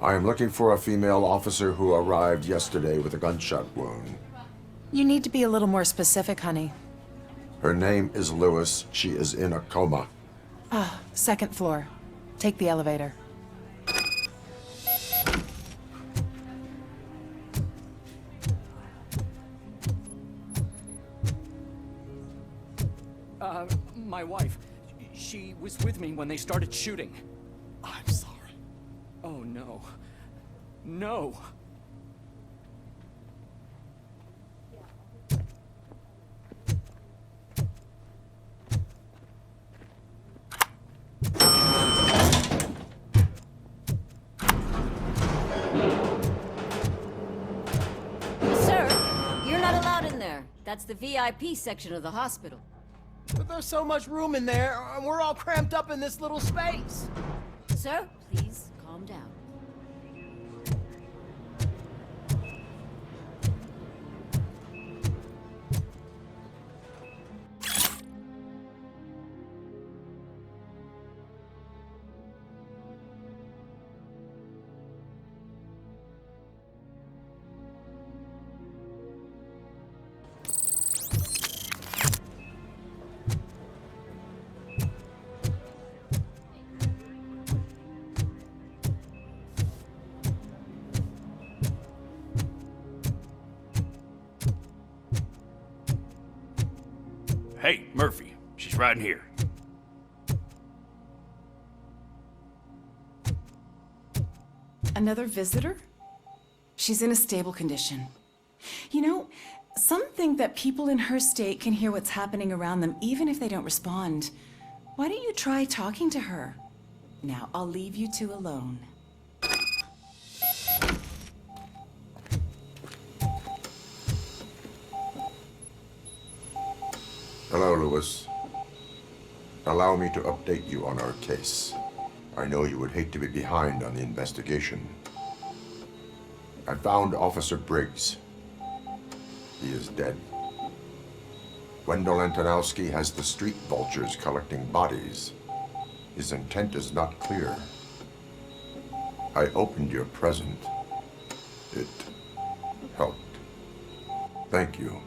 I am looking for a female officer who arrived yesterday with a gunshot wound. You need to be a little more specific, honey. Her name is Lewis. She is in a coma. Ah, second floor. Take the elevator. My wife. She was with me when they started shooting. I'm sorry. Oh, no. No! Sir, you're not allowed in there. That's the VIP section of the hospital. But there's so much room in there, and we're all cramped up in this little space. Sir, please calm down. Hey, Murphy. She's right in here. Another visitor? She's in a stable condition. You know, some think that people in her state can hear what's happening around them even if they don't respond. Why don't you try talking to her? Now, I'll leave you two alone. Hello, Lewis. Allow me to update you on our case. I know you would hate to be behind on the investigation. I found Officer Briggs. He is dead. Wendell Antonowski has the street vultures collecting bodies. His intent is not clear. I opened your present. It helped. Thank you.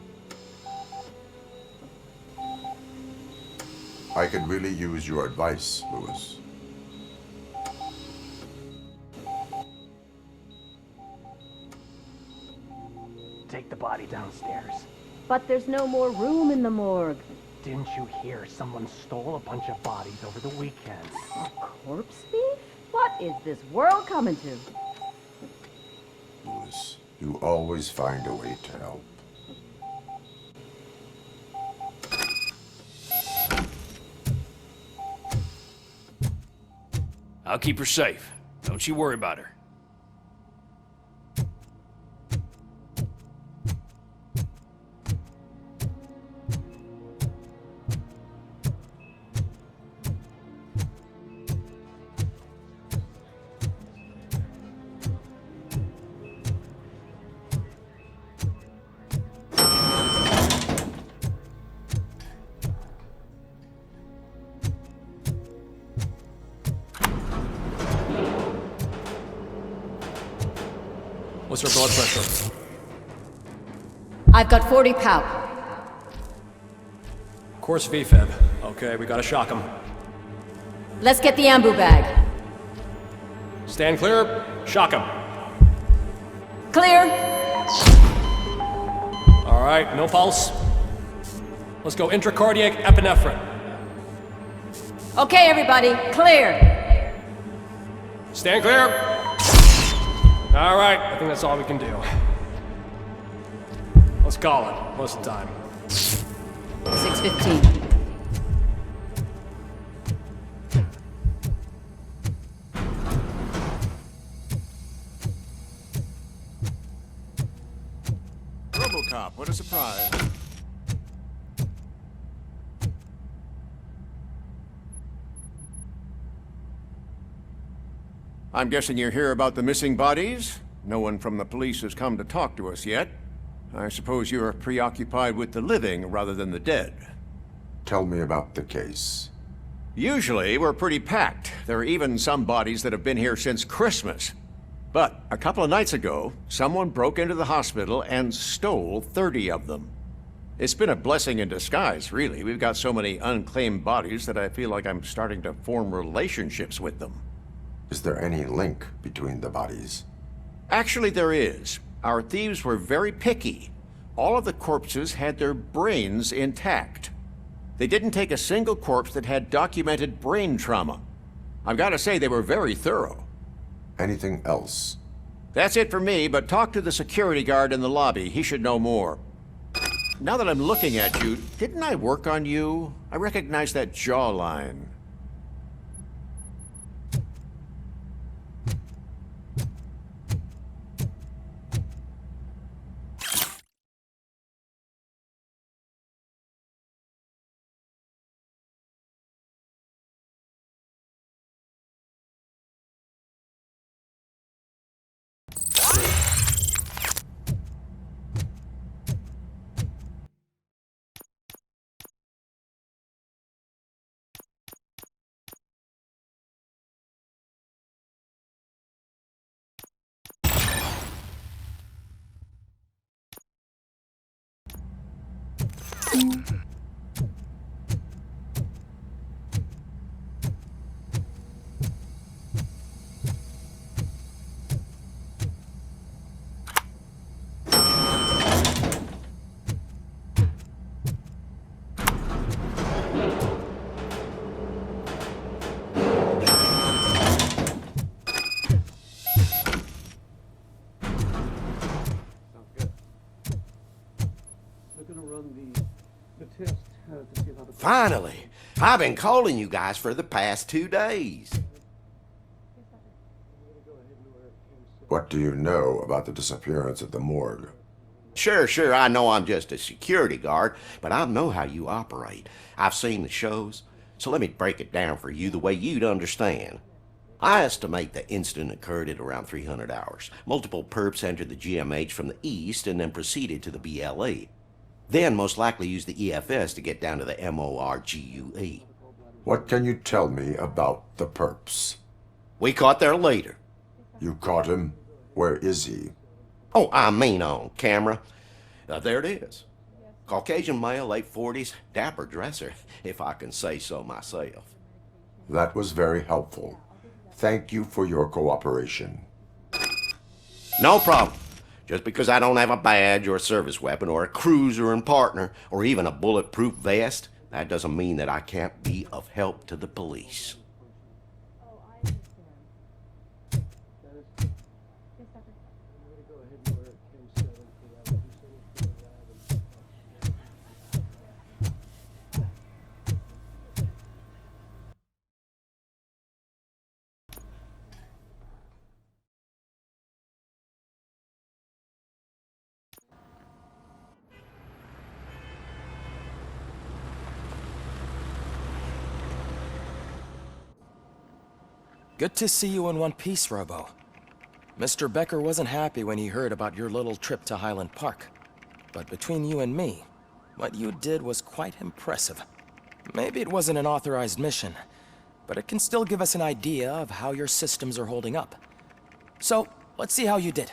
I could really use your advice, Lewis. Take the body downstairs. But there's no more room in the morgue. Didn't you hear someone stole a bunch of bodies over the weekend? A corpse thief? What is this world coming to? Lewis, you always find a way to help. I'll keep her safe. Don't you worry about her. What's her blood pressure? I've got 40 pow. Course VFib. Okay, we gotta shock him. Let's get the ambu bag. Stand clear. Shock him. Clear. All right, no pulse. Let's go intracardiac epinephrine. Okay, everybody, clear. Stand clear. All right, I think that's all we can do. Let's call it. What's the time? 6:15. Robocop, what a surprise. I'm guessing you're here about the missing bodies? No one from the police has come to talk to us yet. I suppose you're preoccupied with the living rather than the dead. Tell me about the case. Usually, we're pretty packed. There are even some bodies that have been here since Christmas. But a couple of nights ago, someone broke into the hospital and stole 30 of them. It's been a blessing in disguise, really. We've got so many unclaimed bodies that I feel like I'm starting to form relationships with them. Is there any link between the bodies? Actually, there is. Our thieves were very picky. All of the corpses had their brains intact. They didn't take a single corpse that had documented brain trauma. I've got to say, they were very thorough. Anything else? That's it for me, but talk to the security guard in the lobby. He should know more. Now that I'm looking at you, didn't I work on you? I recognize that jawline. Finally! I've been calling you guys for the past 2 days. What do you know about the disappearance at the morgue? Sure, I know I'm just a security guard, but I know how you operate. I've seen the shows, so let me break it down for you the way you'd understand. I estimate the incident occurred at around 300 hours. Multiple perps entered the GMH from the east and then proceeded to the BLE. Then most likely used the EFS to get down to the MORGUE. What can you tell me about the perps? We caught their leader. You caught him? Where is he? Oh, I mean on camera. There it is. Caucasian male, late 40s, dapper dresser, if I can say so myself. That was very helpful. Thank you for your cooperation. No problem. Just because I don't have a badge or a service weapon or a cruiser and partner or even a bulletproof vest, that doesn't mean that I can't be of help to the police. Good to see you in one piece, Robo. Mr. Becker wasn't happy when he heard about your little trip to Highland Park. But between you and me, what you did was quite impressive. Maybe it wasn't an authorized mission, but it can still give us an idea of how your systems are holding up. So, let's see how you did.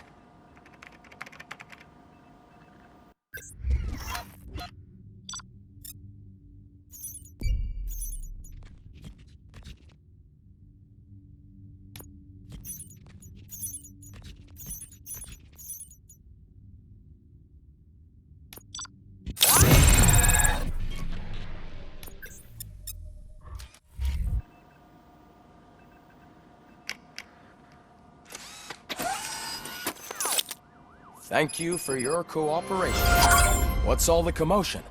Thank you for your cooperation. What's all the commotion?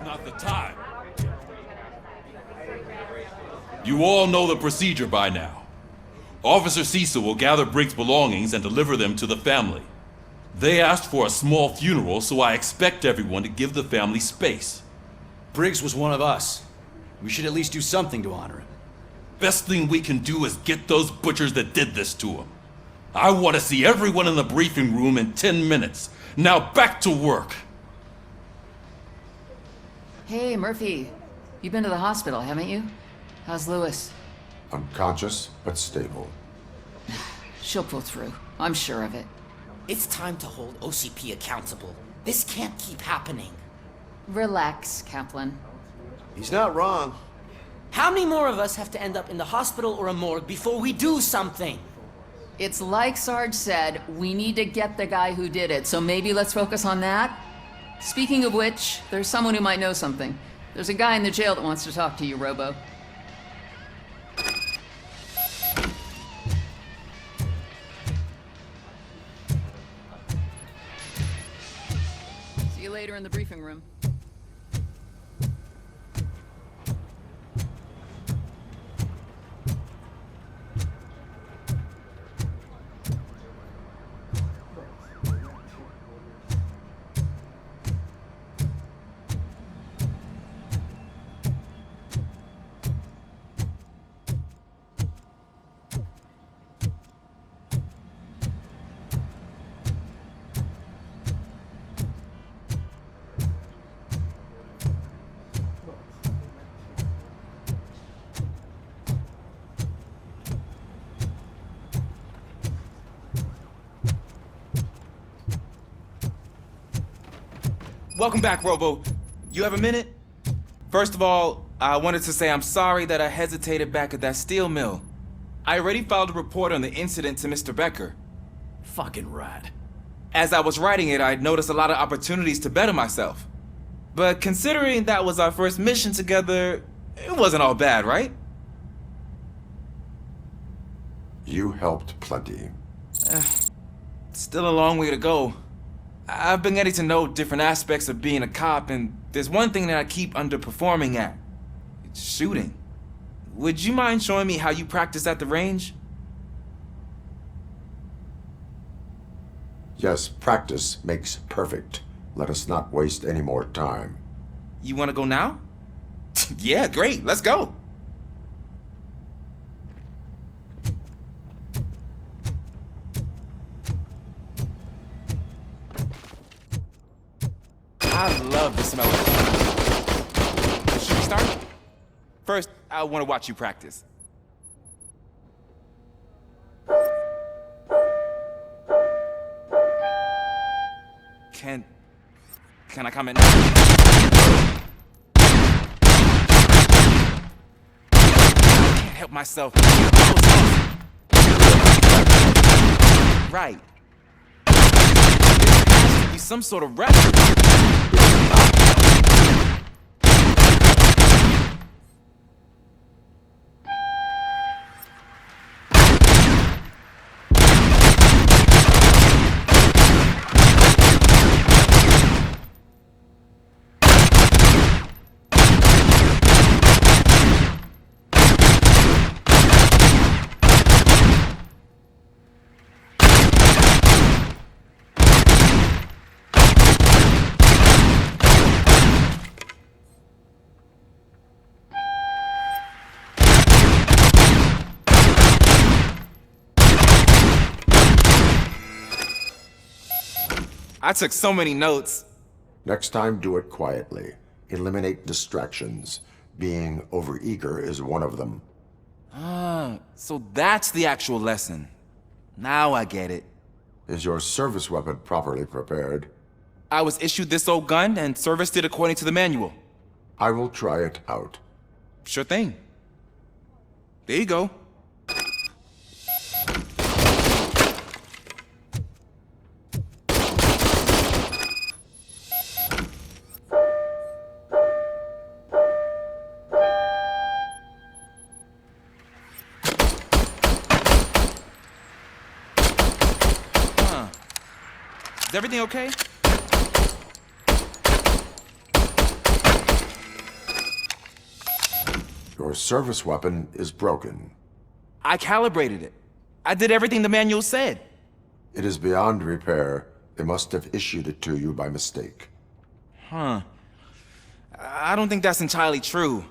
not the time. You all know the procedure by now. Officer Cecil will gather Briggs' belongings and deliver them to the family. They asked for a small funeral, so I expect everyone to give the family space. Briggs was one of us. We should at least do something to honor him. Best thing we can do is get those butchers that did this to him. I want to see everyone in the briefing room in 10 minutes. Now back to work. Hey, Murphy. You've been to the hospital, haven't you? How's Lewis? Unconscious, but stable. She'll pull through. I'm sure of it. It's time to hold OCP accountable. This can't keep happening. Relax, Kaplan. He's not wrong. How many more of us have to end up in the hospital or a morgue before we do something? It's like Sarge said, we need to get the guy who did it, so maybe let's focus on that? Speaking of which, there's someone who might know something. There's a guy in the jail that wants to talk to you, Robo. See you later in the briefing room. Welcome back, Robo. You have a minute? First of all, I wanted to say I'm sorry that I hesitated back at that steel mill. I already filed a report on the incident to Mr. Becker. Fucking rad. As I was writing it, I noticed a lot of opportunities to better myself. But considering that was our first mission together, it wasn't all bad, right? You helped plenty. Still a long way to go. I've been getting to know different aspects of being a cop, and there's one thing that I keep underperforming at. It's shooting. Would you mind showing me how you practice at the range? Yes, practice makes perfect. Let us not waste any more time. You want to go now? Yeah, great. Let's go. I love the smell of it. Should we start? First, I want to watch you practice. Can I comment now? I can't help myself. Right. There has to be some sort of record. I took so many notes. Next time, do it quietly. Eliminate distractions. Being overeager is one of them. So that's the actual lesson. Now I get it. Is your service weapon properly prepared? I was issued this old gun and serviced it according to the manual. I will try it out. Sure thing. There you go. Is everything okay? Your service weapon is broken. I calibrated it. I did everything the manual said. It is beyond repair. They must have issued it to you by mistake. Huh. I don't think that's entirely true.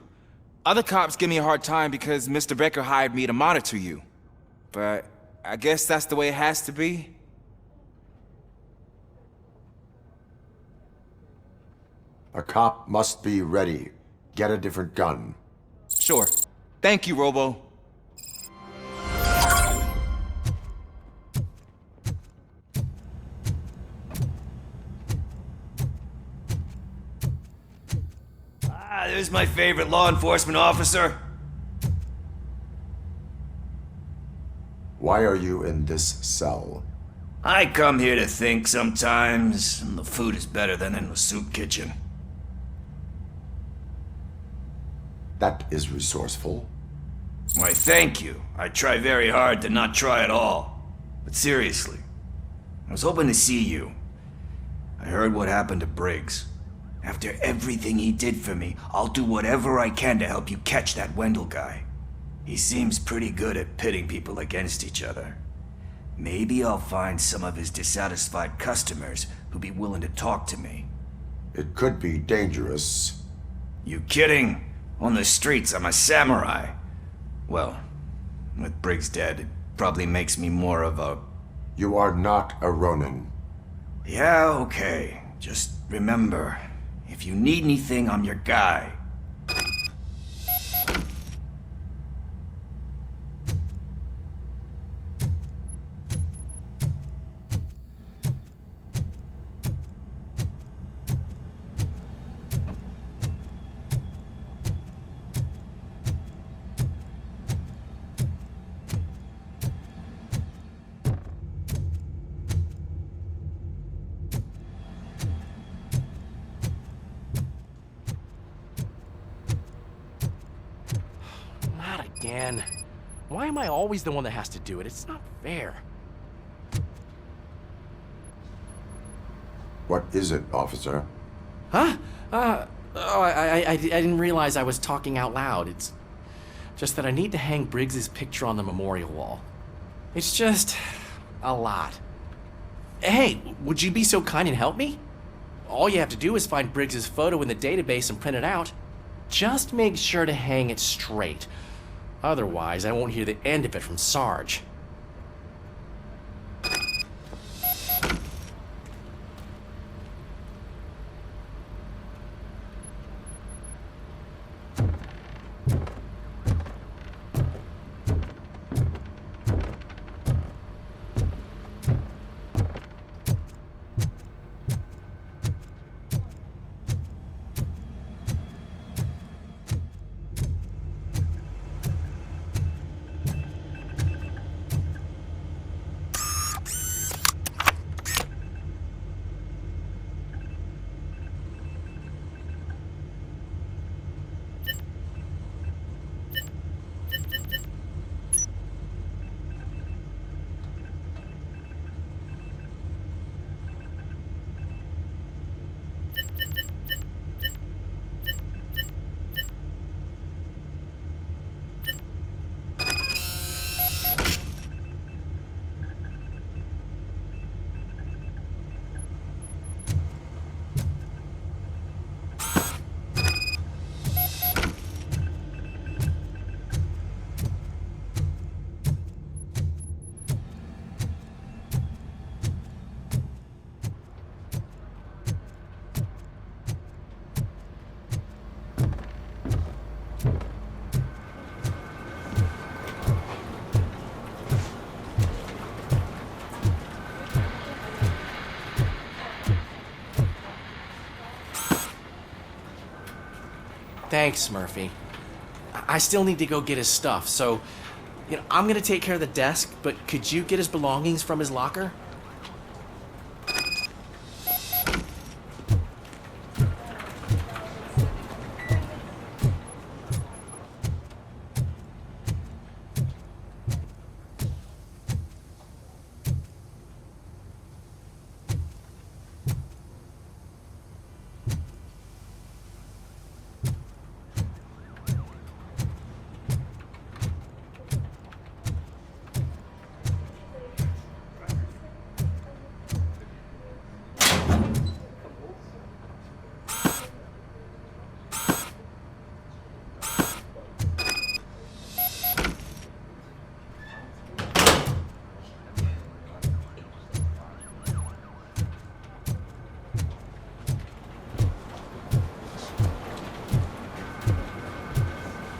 Other cops give me a hard time because Mr. Becker hired me to monitor you. But I guess that's the way it has to be. A cop must be ready. Get a different gun. Sure. Thank you, Robo. There's my favorite law enforcement officer. Why are you in this cell? I come here to think sometimes, and the food is better than in the soup kitchen. That is resourceful. Why, thank you. I try very hard to not try at all. But seriously, I was hoping to see you. I heard what happened to Briggs. After everything he did for me, I'll do whatever I can to help you catch that Wendell guy. He seems pretty good at pitting people against each other. Maybe I'll find some of his dissatisfied customers who'd be willing to talk to me. It could be dangerous. You kidding? On the streets, I'm a samurai. Well, with Briggs dead, it probably makes me more of a... You are not a Ronin. Yeah, okay. Just remember, if you need anything, I'm your guy. Again. Why am I always the one that has to do it? It's not fair. What is it, officer? Huh? I didn't realize I was talking out loud. It's just that I need to hang Briggs's picture on the memorial wall. It's just a lot. Hey, would you be so kind and help me? All you have to do is find Briggs's photo in the database and print it out. Just make sure to hang it straight. Otherwise, I won't hear the end of it from Sarge. Thanks, Murphy. I still need to go get his stuff, so, I'm gonna take care of the desk, but could you get his belongings from his locker?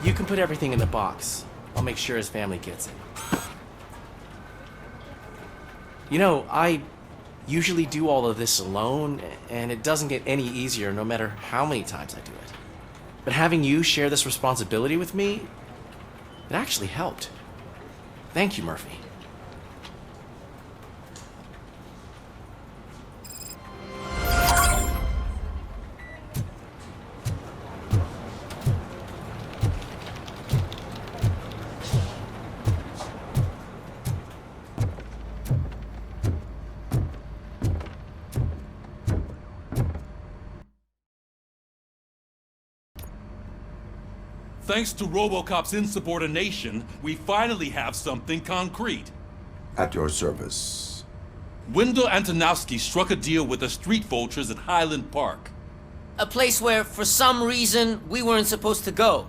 You can put everything in the box. I'll make sure his family gets it. You know, I usually do all of this alone, and it doesn't get any easier no matter how many times I do it. But having you share this responsibility with me, it actually helped. Thank you, Murphy. Thanks to Robocop's insubordination, we finally have something concrete. At your service. Wendell Antonowski struck a deal with the street vultures at Highland Park. A place where, for some reason, we weren't supposed to go.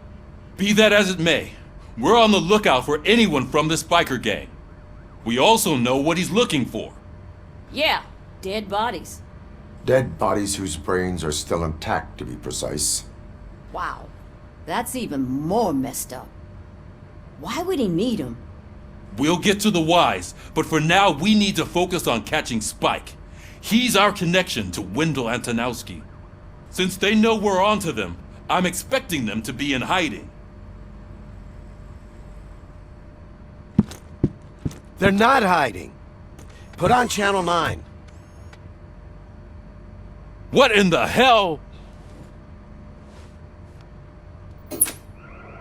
Be that as it may, we're on the lookout for anyone from this biker gang. We also know what he's looking for. Yeah, dead bodies. Dead bodies whose brains are still intact, to be precise. Wow, that's even more messed up. Why would he need them? We'll get to the whys, but for now we need to focus on catching Spike. He's our connection to Wendell Antonowski. Since they know we're onto them, I'm expecting them to be in hiding. They're not hiding. Put on Channel 9. What in the hell?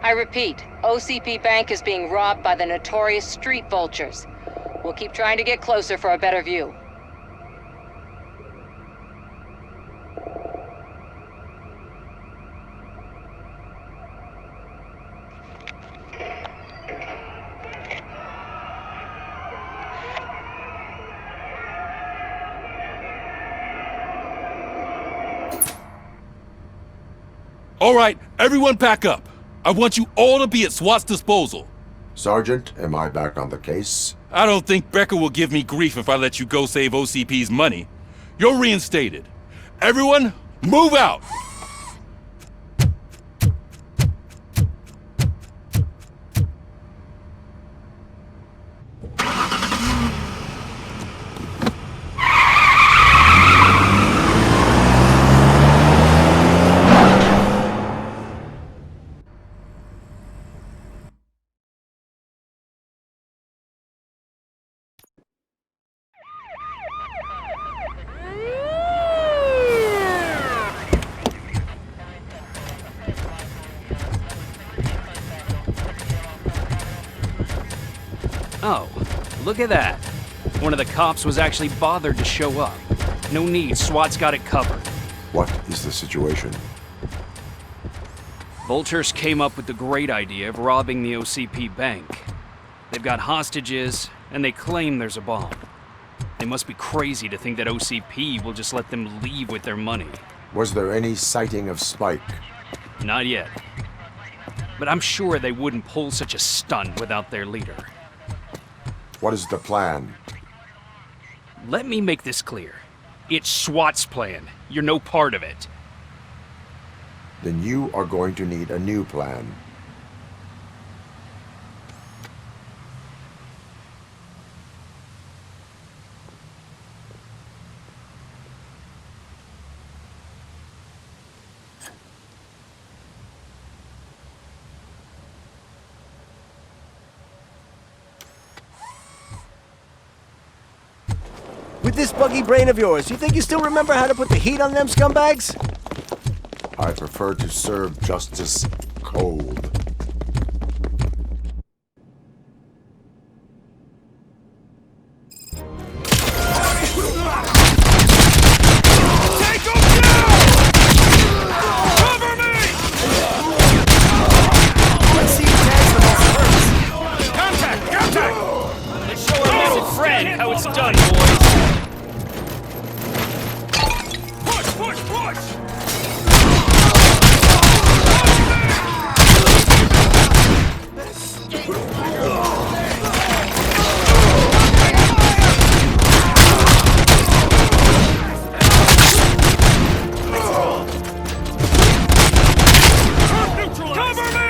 I repeat, OCP Bank is being robbed by the notorious street vultures. We'll keep trying to get closer for a better view. All right, everyone pack up. I want you all to be at SWAT's disposal. Sergeant, am I back on the case? I don't think Becker will give me grief if I let you go save OCP's money. You're reinstated. Everyone, move out! Oh, look at that. One of the cops was actually bothered to show up. No need, SWAT's got it covered. What is the situation? Vultures came up with the great idea of robbing the OCP bank. They've got hostages, and they claim there's a bomb. They must be crazy to think that OCP will just let them leave with their money. Was there any sighting of Spike? Not yet. But I'm sure they wouldn't pull such a stunt without their leader. What is the plan? Let me make this clear. It's SWAT's plan. You're no part of it. Then you are going to need a new plan. With this buggy brain of yours, you think you still remember how to put the heat on them scumbags? I prefer to serve justice cold. How it's done, boys! Push, push, push! Cover me!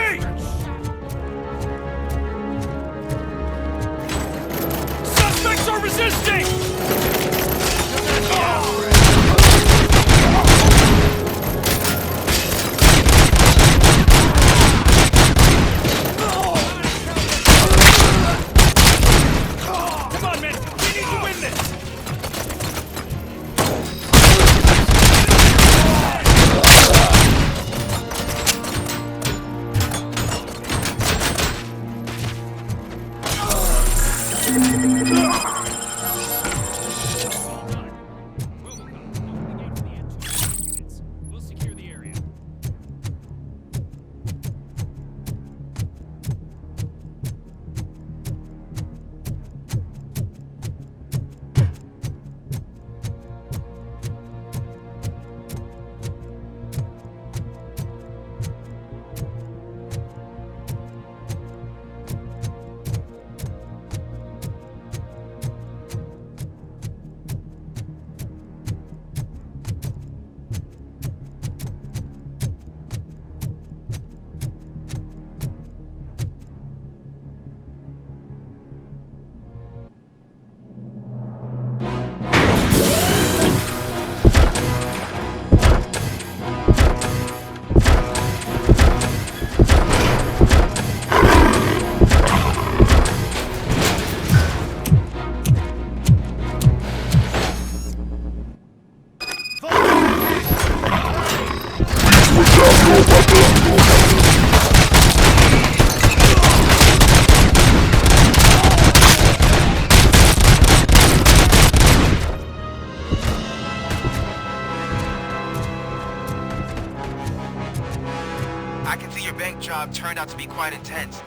I can see your bank job turned out to be quite intense.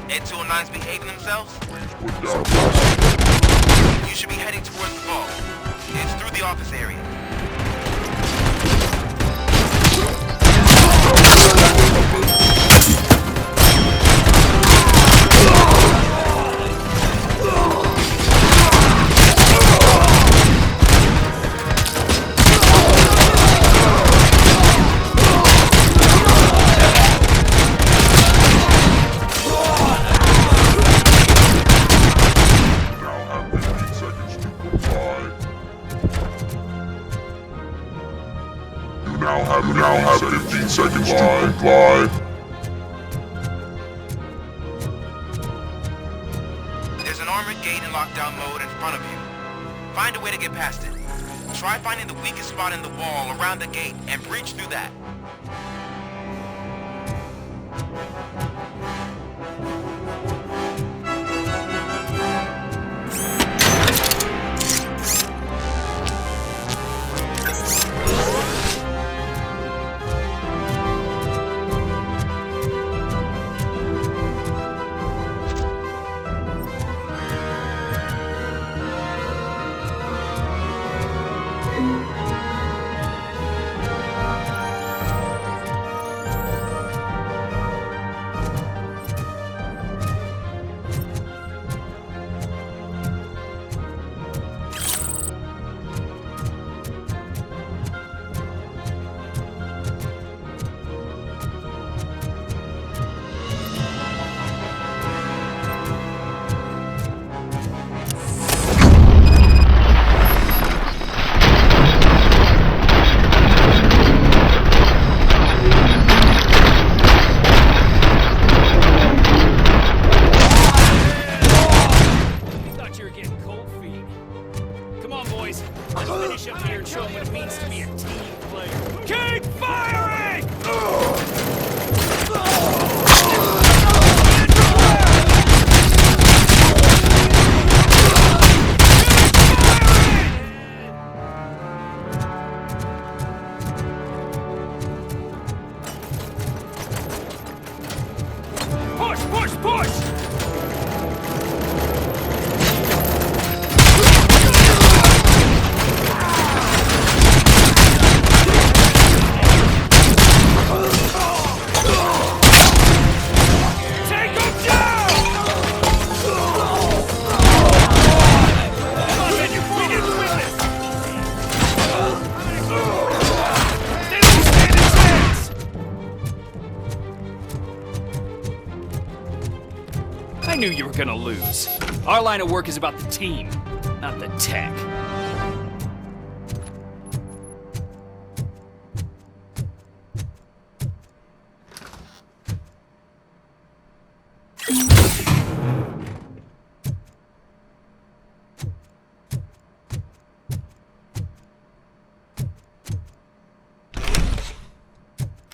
N209's behaving themselves? You should be heading towards the vault. It's through the office area. You now have 15 seconds to comply. There's an armored gate in lockdown mode in front of you. Find a way to get past it. Try finding the weakest spot in the wall around the gate and breach through that. I knew you were gonna lose. Our line of work is about the team, not the tech.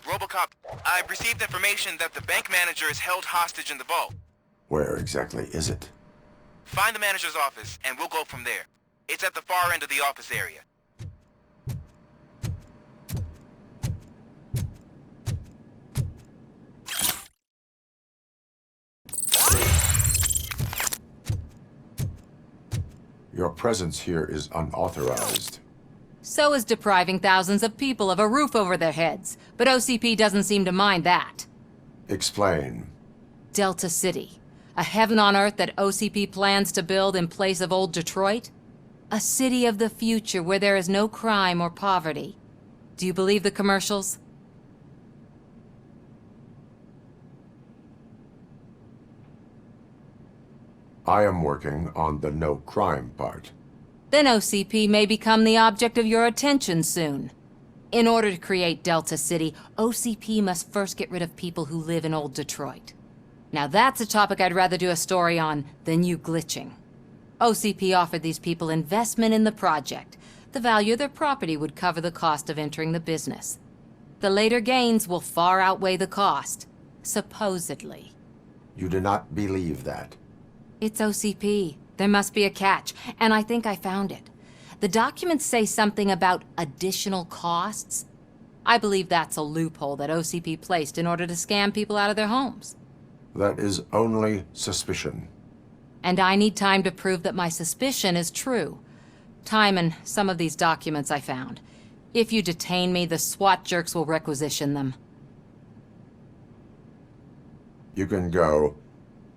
Robocop, I've received information that the bank manager is held hostage in the vault. Where exactly is it? Find the manager's office, and we'll go from there. It's at the far end of the office area. Your presence here is unauthorized. So is depriving thousands of people of a roof over their heads. But OCP doesn't seem to mind that. Explain. Delta City. A heaven on earth that OCP plans to build in place of old Detroit? A city of the future where there is no crime or poverty. Do you believe the commercials? I am working on the no crime part. Then OCP may become the object of your attention soon. In order to create Delta City, OCP must first get rid of people who live in old Detroit. Now that's a topic I'd rather do a story on than you glitching. OCP offered these people investment in the project. The value of their property would cover the cost of entering the business. The later gains will far outweigh the cost. Supposedly. You do not believe that? It's OCP. There must be a catch, and I think I found it. The documents say something about additional costs. I believe that's a loophole that OCP placed in order to scam people out of their homes. That is only suspicion. And I need time to prove that my suspicion is true. Time and some of these documents I found. If you detain me, the SWAT jerks will requisition them. You can go,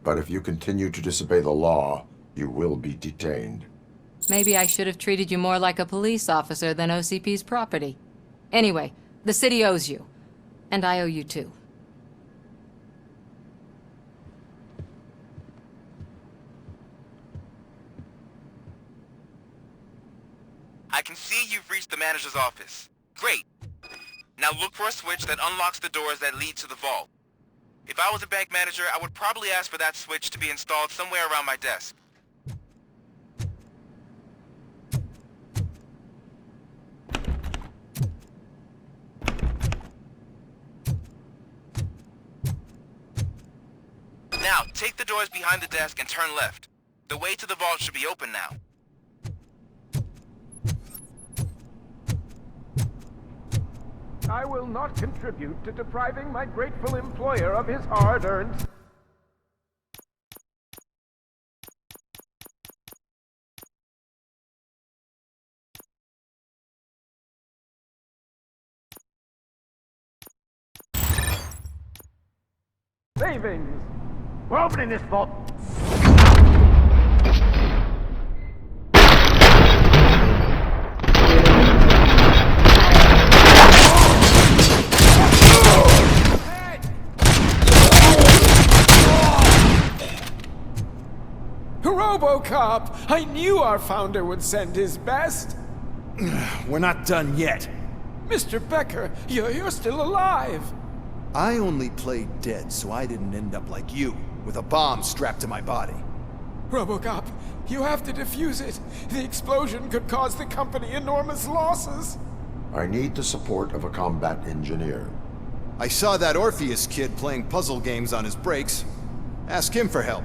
but if you continue to disobey the law, you will be detained. Maybe I should have treated you more like a police officer than OCP's property. Anyway, the city owes you. And I owe you too. I can see you've reached the manager's office. Great. Now look for a switch that unlocks the doors that lead to the vault. If I was a bank manager, I would probably ask for that switch to be installed somewhere around my desk. Now, take the doors behind the desk and turn left. The way to the vault should be open now. I will not contribute to depriving my grateful employer of his hard-earned... savings. We're opening this vault. Robocop! I knew our founder would send his best! We're not done yet. Mr. Becker, you're still alive! I only played dead so I didn't end up like you, with a bomb strapped to my body. Robocop, you have to defuse it. The explosion could cause the company enormous losses. I need the support of a combat engineer. I saw that Orpheus kid playing puzzle games on his breaks. Ask him for help.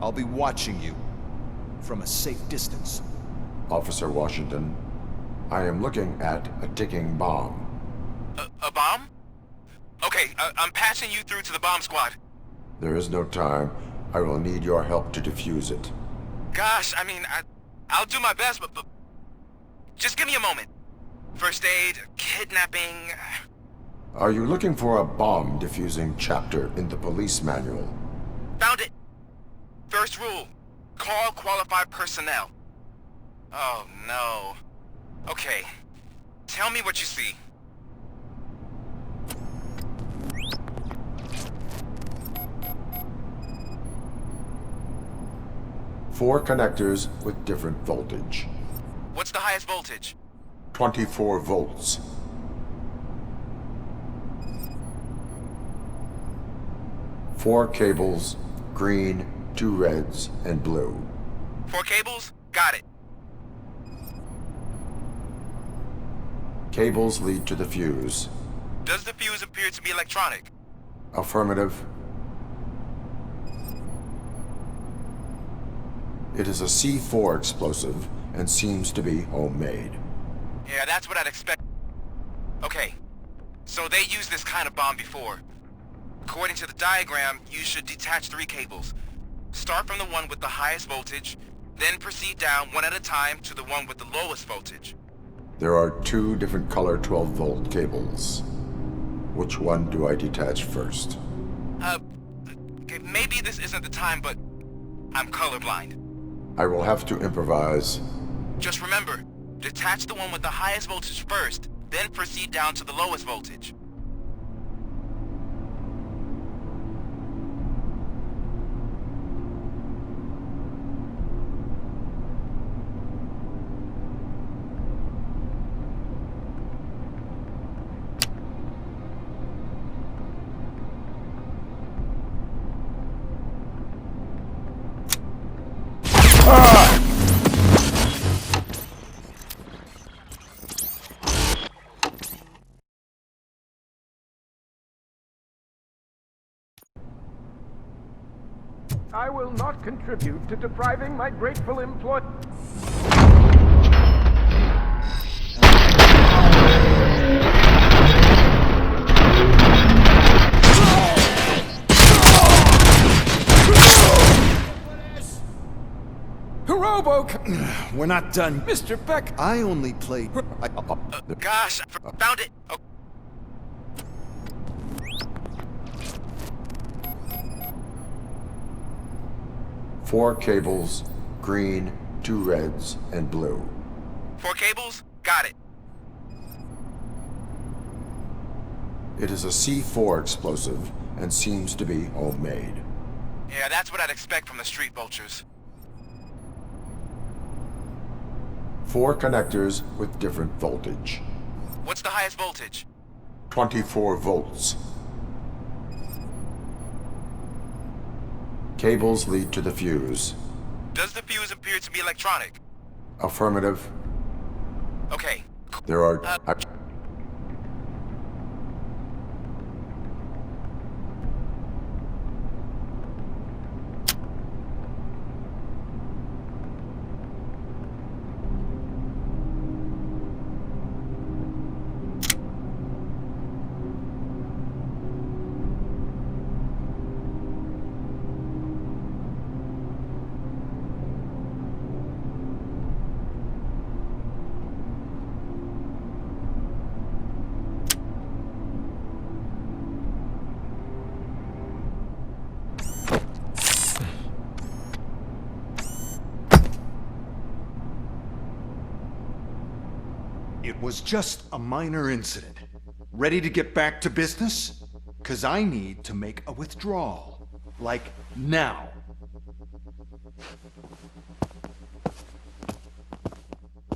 I'll be watching you from a safe distance. Officer Washington, I am looking at a ticking bomb. A bomb? Okay, I'm passing you through to the bomb squad. There is no time. I will need your help to defuse it. Gosh, I mean, I'll do my best, but just give me a moment. First aid, kidnapping... Are you looking for a bomb defusing chapter in the police manual? Found it! First rule, call qualified personnel. Oh no. Okay, tell me what you see. Four connectors with different voltage. What's the highest voltage? 24 volts. Four cables, green, 2 reds, and blue. 4 cables? Got it. Cables lead to the fuse. Does the fuse appear to be electronic? Affirmative. It is a C4 explosive and seems to be homemade. Yeah, that's what I'd expect. Okay, so they used this kind of bomb before. According to the diagram, you should detach 3 cables. Start from the one with the highest voltage, then proceed down one at a time to the one with the lowest voltage. There are 2 different color 12-volt cables. Which one do I detach first? Okay, maybe this isn't the time, but I'm colorblind. I will have to improvise. Just remember, detach the one with the highest voltage first, then proceed down to the lowest voltage. I will not contribute to depriving my grateful employer... Robocop! We're not done. Mr. Beck! I only played... Gosh, I found it. Oh. Four cables, green, 2 reds, and blue. 4 cables? Got it. It is a C4 explosive and seems to be homemade. Yeah, that's what I'd expect from the street vultures. 4 connectors with different voltage. What's the highest voltage? 24 volts. Cables lead to the fuse. Does the fuse appear to be electronic? Affirmative. Okay. There are... It was just a minor incident. Ready to get back to business? 'Cause I need to make a withdrawal. Like, now.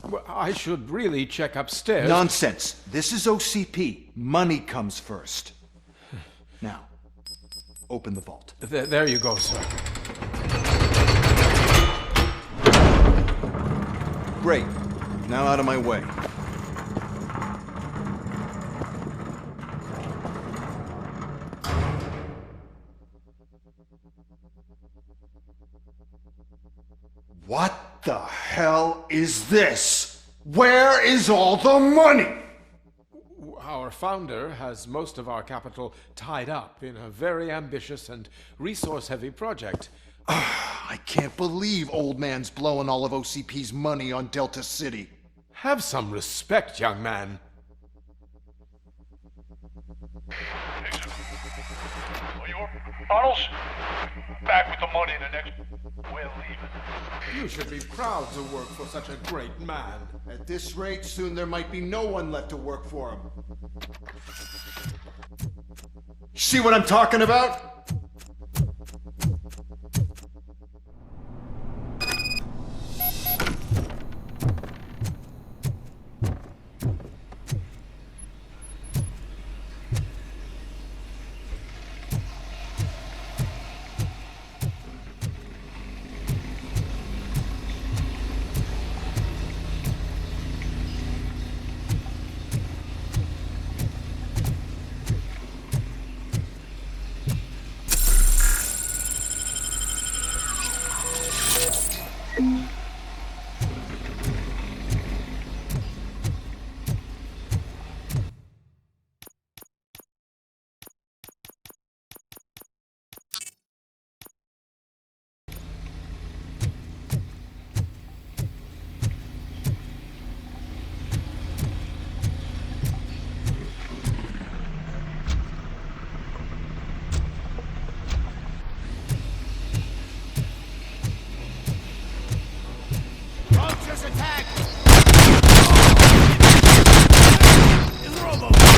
Well, I should really check upstairs. Nonsense. This is OCP. Money comes first. Now, open the vault. There you go, sir. Great. Now out of my way. What the hell is this? Where is all the money? Our founder has most of our capital tied up in a very ambitious and resource-heavy project. I can't believe old man's blowing all of OCP's money on Delta City. Have some respect, young man. Arnold's back with the money in the next... We're leaving. You should be proud to work for such a great man. At this rate, soon there might be no one left to work for him. See what I'm talking about? Vultures attack! Robocop!